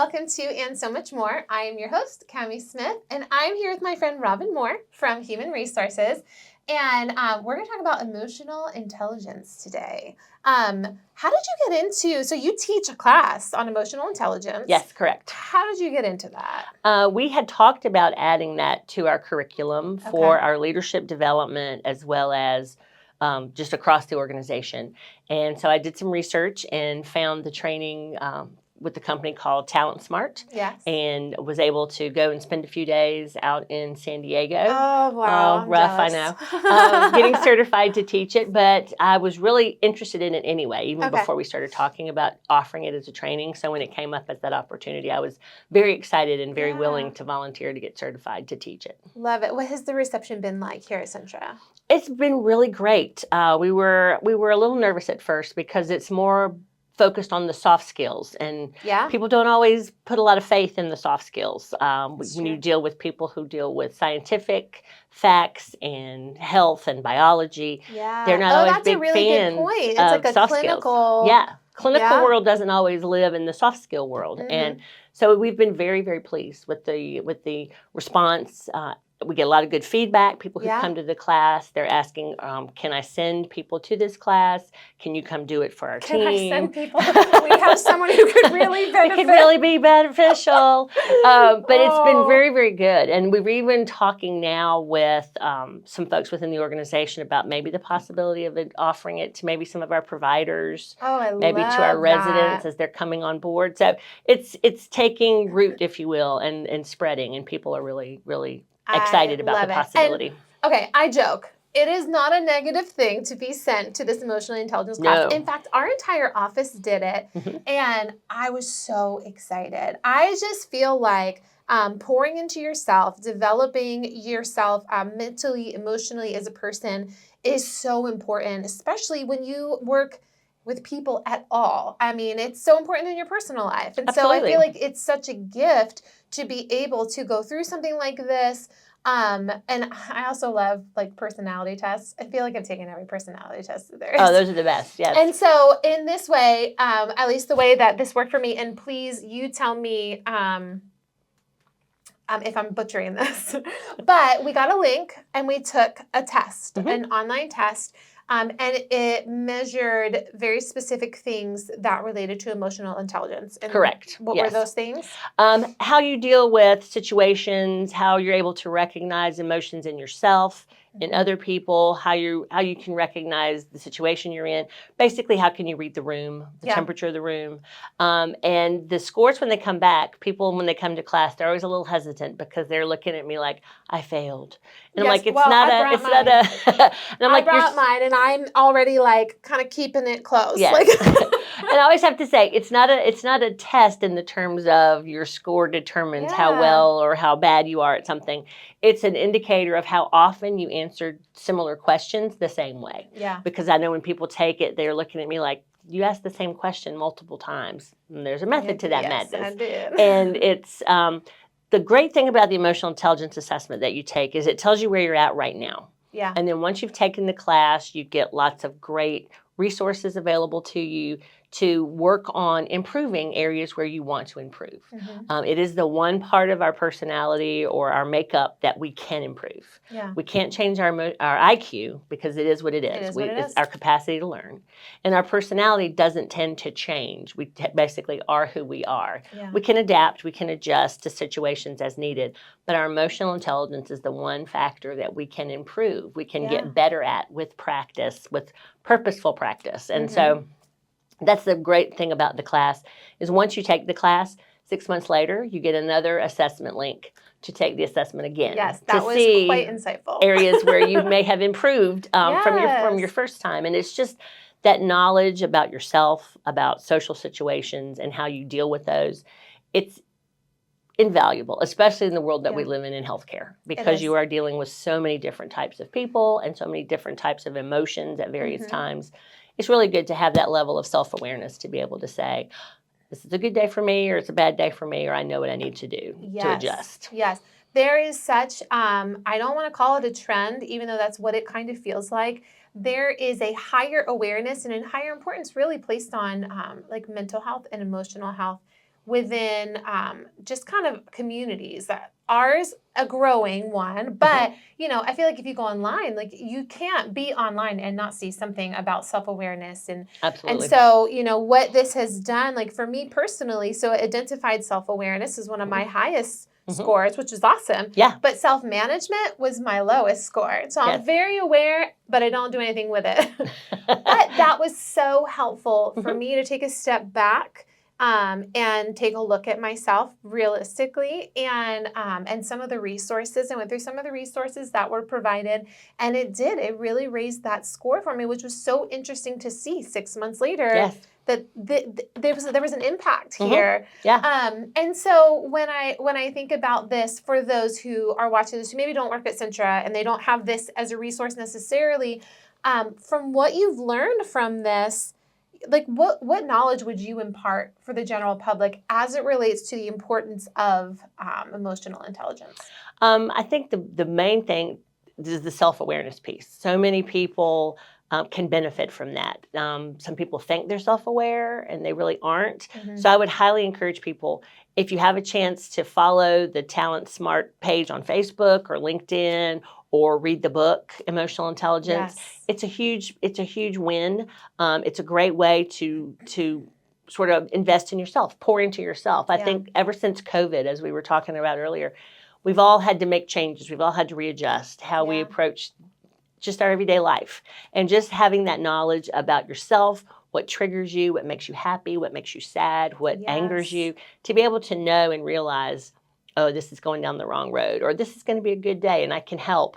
welcome to And So Much More. I am your host, Cami Smith, and I'm here with my friend Robin Moore from Human Resources, and we're going to talk about emotional intelligence today. How did you get into, so you teach a class on emotional intelligence. Yes, correct. How did you get into that? We had talked about adding that to our curriculum for our leadership development as well as just across the organization. And so I did some research and found the training with the company called TalentSmart. Yes. And was able to go and spend a few days out in San Diego. Oh, wow. Rough, I know. Getting certified to teach it, but I was really interested in it anyway, even before we started talking about offering it as a training. So when it came up as that opportunity, I was very excited and very willing to volunteer to get certified to teach it. Love it. What has the reception been like here at Centra? It's been really great. We were a little nervous at first because it's more focused on the soft skills, and people don't always put a lot of faith in the soft skills. When you deal with people who deal with scientific facts and health and biology, they're not always that's big a really fans good point. It's of like a soft clinical. skills. Clinical world doesn't always live in the soft skill world, and so we've been very, very pleased with the response. We get a lot of good feedback. People who come to the class, they're asking, can I send people to this class? Can you come do it for our team? Can I send people? We have someone who could really benefit. It could really be beneficial. But it's been very, very good. And we're even talking now with some folks within the organization about maybe the possibility of offering it to maybe some of our providers. Maybe to our residents as they're coming on board. So it's taking root, if you will, and spreading. And people are really, really excited about the possibility. And, I joke. It is not a negative thing to be sent to this emotional intelligence class. In fact, our entire office did it, and I was so excited. I just feel like pouring into yourself, developing yourself mentally, emotionally as a person is so important, especially when you work with people at all. I mean, it's so important in your personal life. And so I feel like it's such a gift to be able to go through something like this. And I also love like personality tests. I feel like I've taken every personality test there is. Oh, those are the best, yes. And so in this way, at least the way that this worked for me, and please, you tell me if I'm butchering this, but we got a link and we took a test, an online test. And it measured very specific things that related to emotional intelligence. And correct. What were those things? How you deal with situations, how you're able to recognize emotions in yourself, in other people, how you can recognize the situation you're in. Basically, how can you read the room, the temperature of the room. And the scores when they come back, people when they come to class, they're always a little hesitant because they're looking at me like, I failed. And I'm like, it's not a and I'm like, I brought mine and I'm already like kind of keeping it close. Yes. Like and I always have to say, it's not a test in the terms of your score determines how well or how bad you are at something. It's an indicator of how often you answered similar questions the same way. Yeah. Because I know when people take it, they're looking at me like, you asked the same question multiple times. And there's a method to that madness. I did. And it's the great thing about the emotional intelligence assessment that you take is it tells you where you're at right now. Yeah. And then once you've taken the class, you get lots of great resources available to you to work on improving areas where you want to improve. It is the one part of our personality or our makeup that we can improve. Yeah. We can't change our IQ because it is what it is. It's our capacity to learn. And our personality doesn't tend to change. We basically are who we are. Yeah. We can adapt, we can adjust to situations as needed, but our emotional intelligence is the one factor that we can improve. We can get better at with practice, with purposeful practice. And so that's the great thing about the class is once you take the class, 6 months later, you get another assessment link to take the assessment again. Yes, that was quite insightful. Areas where you may have improved from your first time. And it's just that knowledge about yourself, about social situations and how you deal with those. It's invaluable, especially in the world that we live in healthcare, because you are dealing with so many different types of people and so many different types of emotions at various times. It's really good to have that level of self-awareness to be able to say, this is a good day for me, or it's a bad day for me, or I know what I need to do to adjust. Yes. There is such, I don't want to call it a trend, even though that's what it kind of feels like. There is a higher awareness and a higher importance really placed on like mental health and emotional health within just kind of communities. Ours, a growing one, but I feel like if you go online, like you can't be online and not see something about self-awareness and Absolutely. And so, what this has done, like for me personally, so identified self-awareness is one of my highest scores, which is awesome. Yeah. But self-management was my lowest score. So I'm very aware, but I don't do anything with it. But that was so helpful for me to take a step back and take a look at myself realistically and some of the resources. I went through some of the resources that were provided, and it really raised that score for me, which was so interesting to see 6 months later that there was an impact here. Yeah. And so when I think about this, for those who are watching this who maybe don't work at Centra and they don't have this as a resource necessarily, from what you've learned from this, like what knowledge would you impart for the general public as it relates to the importance of emotional intelligence? I think the main thing is the self-awareness piece. So many people can benefit from that. Some people think they're self-aware and they really aren't. So I would highly encourage people, if you have a chance, to follow the TalentSmart page on Facebook or LinkedIn, or read the book Emotional Intelligence. It's a huge win. It's a great way to sort of invest in yourself, pour into yourself. I think ever since COVID, as we were talking about earlier, we've all had to make changes. We've all had to readjust how we approach just our everyday life. And just having that knowledge about yourself, what triggers you, what makes you happy, what makes you sad, what angers you, to be able to know and realize, oh, this is going down the wrong road, or this is going to be a good day and I can help.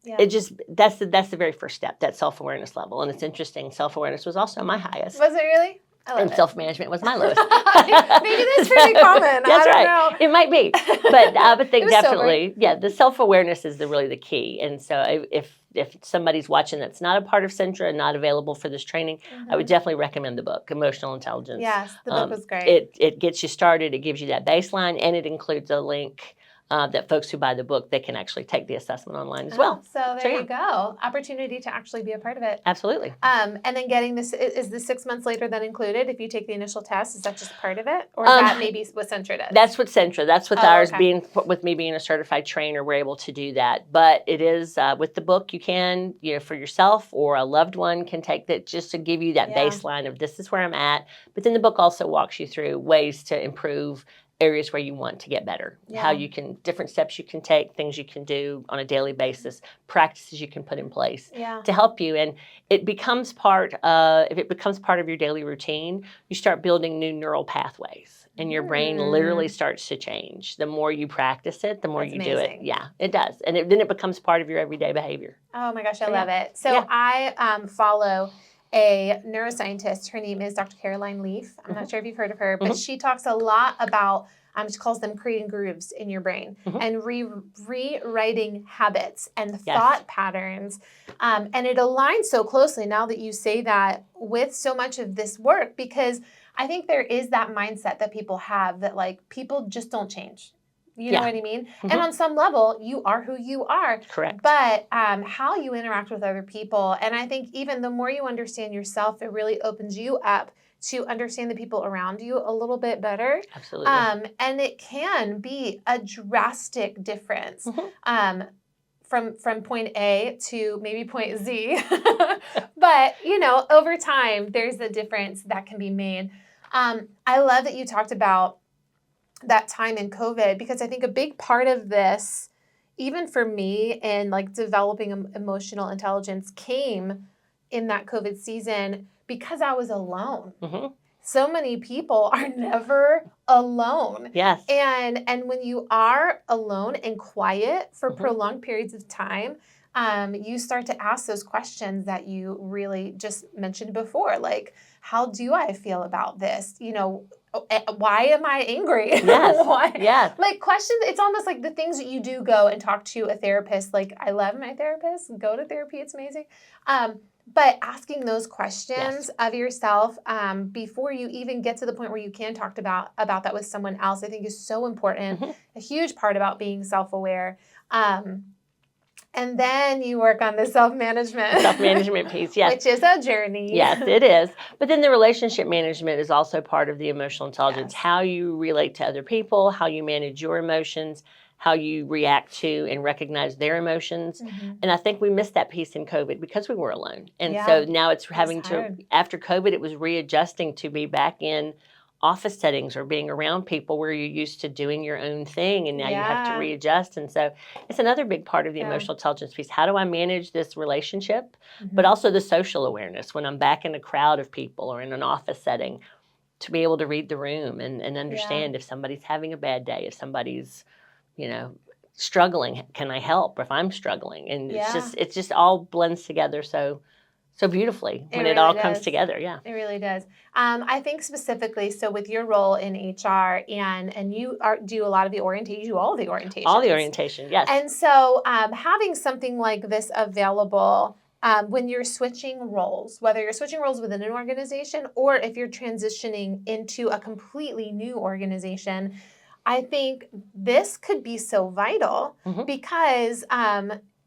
It just, that's the very first step, that self-awareness level. And it's interesting, self-awareness was also my highest. Was it really? And self-management was my lowest. Maybe that's pretty common. That's I don't know. It might be. But I would think definitely, the self-awareness is really the key. And so if somebody's watching that's not a part of Centra and not available for this training, I would definitely recommend the book, Emotional Intelligence. Yes, the book was great. It gets you started. It gives you that baseline, and it includes a link that folks who buy the book, they can actually take the assessment online as well. So there you go. Opportunity to actually be a part of it. Absolutely. And then getting this, is the 6 months later then included if you take the initial test? Is that just part of it? Or is that maybe what Centra does? That's what Centra, that's with ours. With me being a certified trainer, we're able to do that. But it is, with the book, you can, for yourself or a loved one can take that just to give you that baseline of this is where I'm at. But then the book also walks you through ways to improve areas where you want to get better, how you can, different steps you can take, things you can do on a daily basis, practices you can put in place to help you. And it becomes if it becomes part of your daily routine, you start building new neural pathways and your brain literally starts to change. The more you practice it, the more you do it. Yeah, it does. And then it becomes part of your everyday behavior. Oh my gosh, I love it. So I follow a neuroscientist. Her name is Dr. Caroline Leaf. I'm not sure if you've heard of her, but she talks a lot about, she calls them creating grooves in your brain and rewriting habits and thought patterns. And it aligns so closely now that you say that with so much of this work, because I think there is that mindset that people have that like people just don't change. You know what I mean? And on some level, you are who you are. Correct. But how you interact with other people, and I think even the more you understand yourself, it really opens you up to understand the people around you a little bit better. Absolutely. And it can be a drastic difference from point A to maybe point Z. But, over time, there's a difference that can be made. I love that you talked about that time in COVID, because I think a big part of this, even for me in like developing emotional intelligence, came in that COVID season because I was alone. So many people are never alone. Yes. And when you are alone and quiet for prolonged periods of time, you start to ask those questions that you really just mentioned before, like, how do I feel about this? Why am I angry? Yes. Like questions, it's almost like the things that you do go and talk to a therapist. Like, I love my therapist. Go to therapy. It's amazing. But asking those questions of yourself before you even get to the point where you can talk about that with someone else, I think is so important. A huge part about being self-aware. And then you work on the self-management. Self-management piece, yes. Which is a journey. Yes, it is. But then the relationship management is also part of the emotional intelligence. Yes. How you relate to other people, how you manage your emotions, how you react to and recognize their emotions. Mm-hmm. And I think we missed that piece in COVID because we were alone. And Yeah. so now it's having It was to, hard. after COVID, it was readjusting to be back in office settings or being around people where you're used to doing your own thing, and now you have to readjust. And so it's another big part of the emotional intelligence piece. How do I manage this relationship, but also the social awareness when I'm back in a crowd of people or in an office setting, to be able to read the room and understand if somebody's having a bad day, if somebody's, you know, struggling, can I help if I'm struggling? And it's just all blends together so beautifully when it all comes together. Yeah, it really does. I think specifically, so with your role in HR, and you do a lot of the orientation, you do all the orientation. All the orientation, yes. And so having something like this available when you're switching roles, whether you're switching roles within an organization or if you're transitioning into a completely new organization, I think this could be so vital because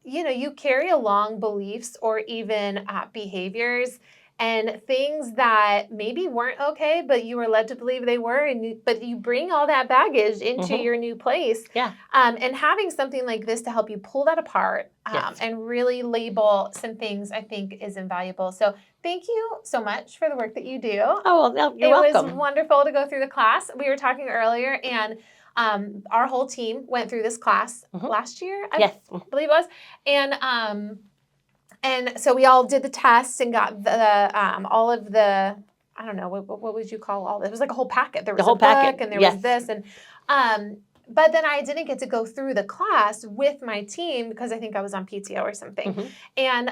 you carry along beliefs or even behaviors and things that maybe weren't okay, but you were led to believe they were, but you bring all that baggage into your new place. Yeah. And having something like this to help you pull that apart and really label some things, I think, is invaluable. So thank you so much for the work that you do. Oh, well, you're welcome. It was wonderful to go through the class. We were talking earlier, and our whole team went through this class last year, I believe it was. And so we all did the tests and got the all of the, I don't know, what would you call all this? It was like a whole packet. There was a book and there was this. And but then I didn't get to go through the class with my team because I think I was on PTO or something. And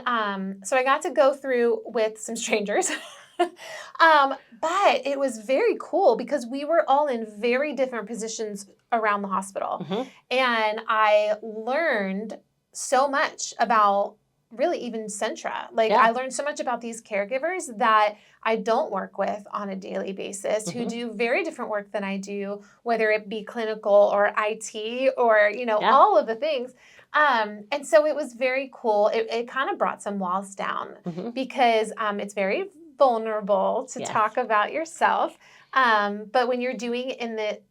so I got to go through with some strangers. But it was very cool because we were all in very different positions around the hospital. And I learned so much about really even Centra. I learned so much about these caregivers that I don't work with on a daily basis, who do very different work than I do, whether it be clinical or IT or, all of the things. And so it was very cool. It kind of brought some walls down because it's very vulnerable to talk about yourself. But when you're doing it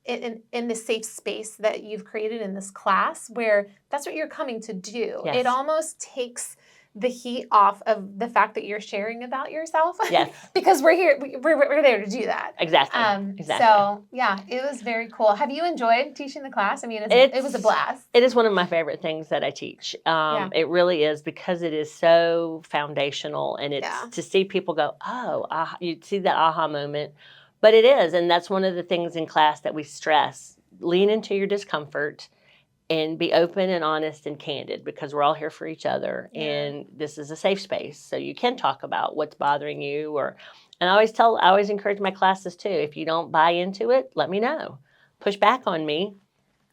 in the safe space that you've created in this class, where that's what you're coming to do, it almost takes the heat off of the fact that you're sharing about yourself. Yes. Because we're here, we're there to do that. Exactly. So yeah, it was very cool. Have you enjoyed teaching the class? I mean, it was a blast. It is one of my favorite things that I teach. It really is, because it is so foundational, and it's to see people go, oh, you see that aha moment. But it is, and that's one of the things in class that we stress. Lean into your discomfort and be open and honest and candid, because we're all here for each other. And this is a safe space, so you can talk about what's bothering you. And I always encourage my classes too, if you don't buy into it, let me know. Push back on me.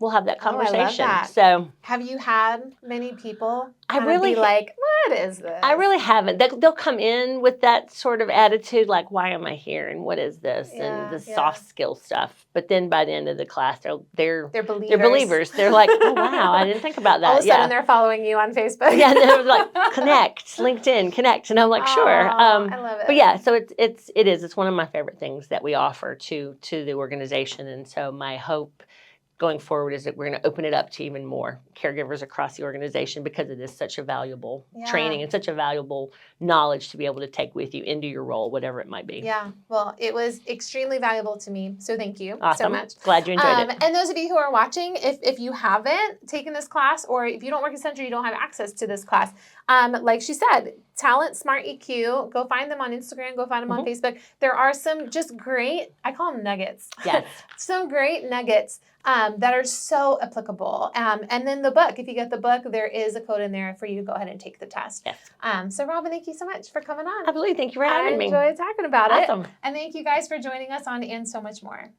We'll have that conversation. I love that. So, have you had many people be like, what is this? I really haven't. They'll come in with that sort of attitude, like, why am I here? And what is this? And the soft skill stuff. But then by the end of the class, they're believers. They're believers. They're like, oh, wow, I didn't think about that. All of a sudden, they're following you on Facebook. Yeah, and they're like, connect, LinkedIn, connect. And I'm like, sure. I love it. But yeah, so it's one of my favorite things that we offer to the organization. And so my hope going forward is that we're going to open it up to even more caregivers across the organization, because it is such a valuable training and such a valuable knowledge to be able to take with you into your role, whatever it might be. Yeah, well, it was extremely valuable to me, so thank you so much. Glad you enjoyed it. And those of you who are watching, if you haven't taken this class, or if you don't work at Centra, you don't have access to this class, like she said, TalentSmart EQ, go find them on Instagram, go find them on Facebook. There are some just great, I call them nuggets. Yes. Some great nuggets that are so applicable. And then the book, if you get the book, there is a code in there for you to go ahead and take the test. Yes. So Robin, thank you so much for coming on. Absolutely. Thank you for having me. I enjoyed talking about it. And thank you guys for joining us on And So Much More.